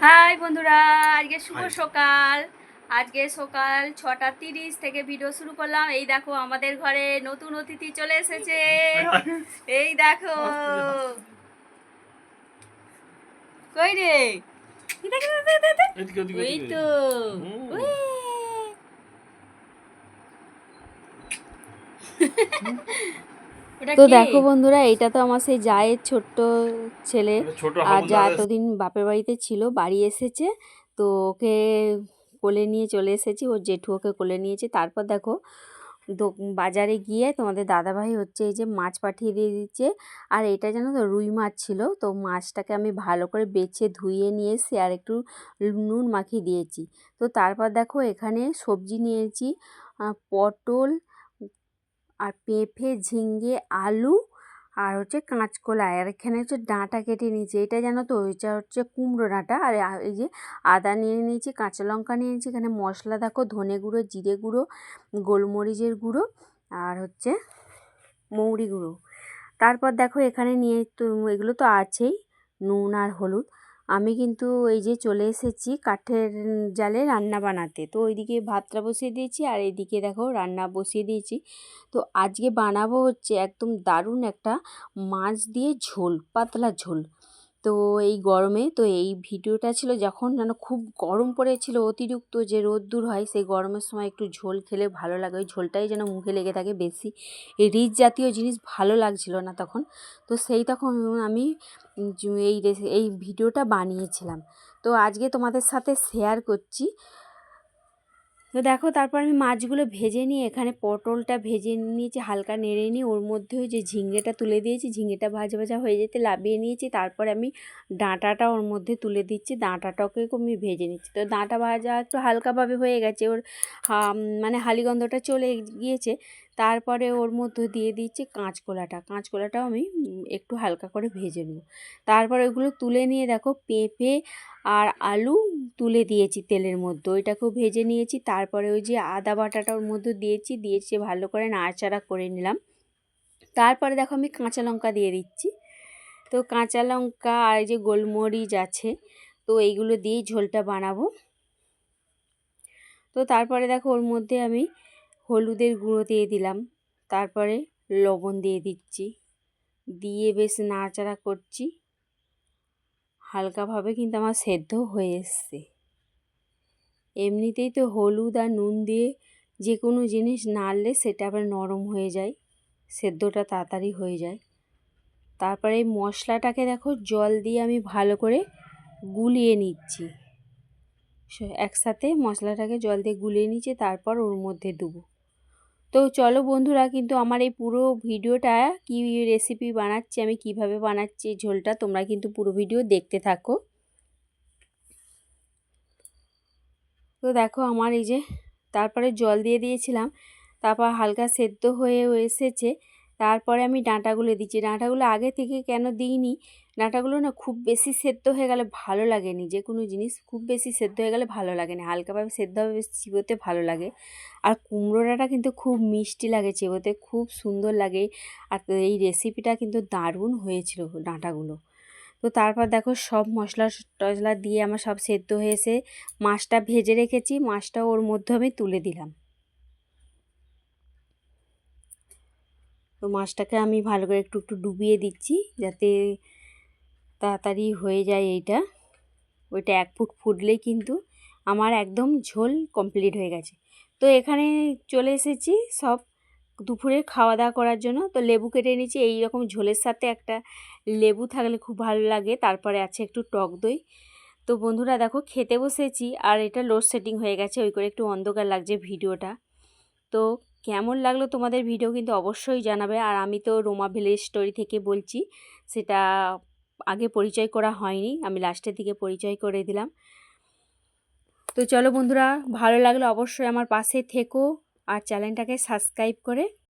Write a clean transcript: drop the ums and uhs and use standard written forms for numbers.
High বন্ধুরা, আজকে শুভ সকাল। আজকে সকাল 6:30 থেকে ভিডিও শুরু করলাম। এই দেখো আমাদের ঘরে নতুন অতিথি চলে এসেছে। এই দেখো কই রে, ওই তো তো দেখো বন্ধুরা, এটা তো আমার সেই জায়ের ছোট্ট ছেলে। আর যা এতদিন বাপের বাড়িতে ছিল, বাড়ি এসেছে, তো ওকে কোলে নিয়ে চলে এসেছি। ওর জেঠু ওকে কোলে নিয়েছে। তারপর দেখো বাজারে গিয়ে তোমাদের দাদাভাই হচ্ছে এই যে মাছ পাঠিয়ে দিয়ে দিচ্ছে। আর এটা জানো তো রুই মাছ ছিল, তো মাছটাকে আমি ভালো করে বেছে ধুয়ে নিয়ে এসে আর একটু নুন মাখিয়ে দিয়েছি। তো তারপর দেখো এখানে সবজি নিয়েছি, পটল আর পেঁপে, ঝিঙ্গে, আলু আর হচ্ছে কাঁচকলা। আর এখানে হচ্ছে ডাঁটা কেটে নিয়েছি। এটা জানো তো এটা হচ্ছে কুমড়ো ডাঁটা। আর এই যে আদা নিয়ে নিয়েছি, কাঁচা লঙ্কা নিয়ে নিয়েছি। এখানে মশলা দেখো ধনে গুঁড়ো, জিরে গুঁড়ো, গোলমরিচের গুঁড়ো আর হচ্ছে মৌরি গুঁড়ো। তারপর দেখো এখানে নিয়ে তো এগুলো তো আছেই, নুন আর হলুদ। আমি কিন্তু এই যে চলে এসেছি কাঠের জালে রান্না বানাতে। তো ওইদিকে ভাতটা বসিয়ে দিয়েছি আর এইদিকে দেখো রান্না বসিয়ে দিয়েছি। তো আজকে বানাবো হচ্ছে একদম দারুণ একটা মাছ দিয়ে ঝোল, পাতলা ঝোল। তো এই গরমে তো এই ভিডিওটা ছিল যখন যেন খুব গরম পড়েছিল, অতিরিক্ত যে রোদ্দুর হয়, সেই গরমের সময় একটু ঝোল খেলে ভালো লাগে। ওই ঝোলটাই যেন মুখে লেগে থাকে বেশি। এই রিচ জাতীয় জিনিস ভালো লাগছিল না তখন। তো সেই তখন আমি এই ভিডিওটা বানিয়েছিলাম। তো আজকে তোমাদের সাথে শেয়ার করছি। তো দেখো তারপর আমি মাছগুলো ভেজে নিয়ে এখানে পটলটা ভেজে নিয়েছি, হালকা নেড়ে নিয়ে ওর মধ্যে ওই যে ঝিঙ্গেটা তুলে দিয়েছি। ঝিঙ্গেটা ভাজা ভাজা হয়ে যেতে লাবিয়ে নিয়েছি। তারপরে আমি ডাঁটাটা ওর মধ্যে তুলে দিচ্ছি, ডাঁটাটাকে আমি ভেজে নিচ্ছি। তো ডাঁটা ভাজা একটু হালকাভাবে হয়ে গেছে, ওর মানে হালিগন্ধটা চলে গিয়েছে। তারপরে ওর মধ্যে দিয়ে দিচ্ছি কাঁচকলাটাও আমি একটু হালকা করে ভেজে নেব। তারপর ওইগুলো তুলে নিয়ে দেখো পেঁপে আর আলু তুলে দিয়েছি তেলের মধ্যে, ওইটাকেও ভেজে নিয়েছি। তারপরে ওই যে আদা বাটাটা ওর মধ্যে দিয়েছি ভালো করে নাড়াচাড়া করে নিলাম। তারপরে দেখো আমি কাঁচা লঙ্কা দিয়ে দিচ্ছি। তো কাঁচা লঙ্কা আর এই যে গোলমরিচ আছে, তো এইগুলো দিয়েই ঝোলটা বানাবো। তো তারপরে দেখো ওর মধ্যে আমি হলুদের গুঁড়ো দিয়ে দিলাম, তারপরে লবণ দিয়ে দিচ্ছি, দিয়ে বেশ নাড়াচাড়া করছি। হালকাভাবে কিন্তু আমার সেদ্ধ হয়ে এসছে। এমনিতেই তো হলুদ আর নুন দিয়ে যে কোনো জিনিস নাড়লে সেটা আবার নরম হয়ে যায়, সেদ্ধটা তাড়াতাড়ি হয়ে যায়। তারপরে এই মশলাটাকে দেখো জল দিয়ে আমি ভালো করে গুলিয়ে নিচ্ছি। একসাথে মশলাটাকে জল দিয়ে গুলিয়ে নিচ্ছি, তারপর ওর মধ্যে দেবো। তো চলো বন্ধুরা, কিন্তু আমার এই পুরো ভিডিওটা কি রেসিপি বানাচ্ছি, আমি কিভাবে বানাচ্ছি ঝোলটা, তোমরা কিন্তু পুরো ভিডিও দেখতে থাকো। তো দেখো আমার এই যে তারপরে জল দিয়ে দিয়েছিলাম, তারপর হালকা সেদ্ধ হয়ে এসেছে। তারপরে আমি ডাঁটাগুলো দিচ্ছি। ডাঁটাগুলো আগে থেকে কেন দিইনি, ডাঁটাগুলো না খুব বেশি সেদ্ধ হয়ে গেলে ভালো লাগেনি। যে কোনো জিনিস খুব বেশি সেদ্ধ হয়ে গেলে ভালো লাগে না, হালকাভাবে সেদ্ধ হবে বেশ চিবোতে ভালো লাগে। আর কুমড়ো ডাঁটা কিন্তু খুব মিষ্টি লাগে, চিবোতে খুব সুন্দর লাগে। আর এই রেসিপিটা কিন্তু দারুণ হয়েছিল ডাঁটাগুলো। তো তারপর দেখো সব মশলা টশলা দিয়ে আমার সব সেদ্ধ হয়েছে। মাছটা ভেজে রেখেছি, মাছটা ওর মধ্যে আমি তুলে দিলাম। তো মাছটাকে আমি ভালো করে একটু একটু ডুবিয়ে দিচ্ছি যাতে তাড়াতাড়ি হয়ে যায় এইটা। ওইটা 1 ফুট ফুটলেই কিন্তু আমার একদম ঝোল কমপ্লিট হয়ে গেছে। তো এখানে চলে এসেছি সব দুপুরের খাওয়া দাওয়া করার জন্য। তো লেবু কেটে নিয়েছি, এই রকম ঝোলের সাথে একটা লেবু থাকলে খুব ভালো লাগে। তারপরে আছে একটু টক দই। তো বন্ধুরা দেখো খেতে বসেছি, আর এটা লোডশেডিং হয়ে গেছে, ওই করে একটু অন্ধকার লাগছে ভিডিওটা। তো কেমন লাগলো তোমাদের ভিডিও কিন্তু অবশ্যই জানাবে। আর আমি তো রোমা ভিলেজ স্টোরি থেকে বলছি, সেটা আগে পরিচয় করা হয়নি, আমি লাস্টের দিকে পরিচয় করে দিলাম। তো চলো বন্ধুরা, ভালো লাগলে অবশ্যই আমার পাশে থেকো আর চ্যানেলটাকে সাবস্ক্রাইব করে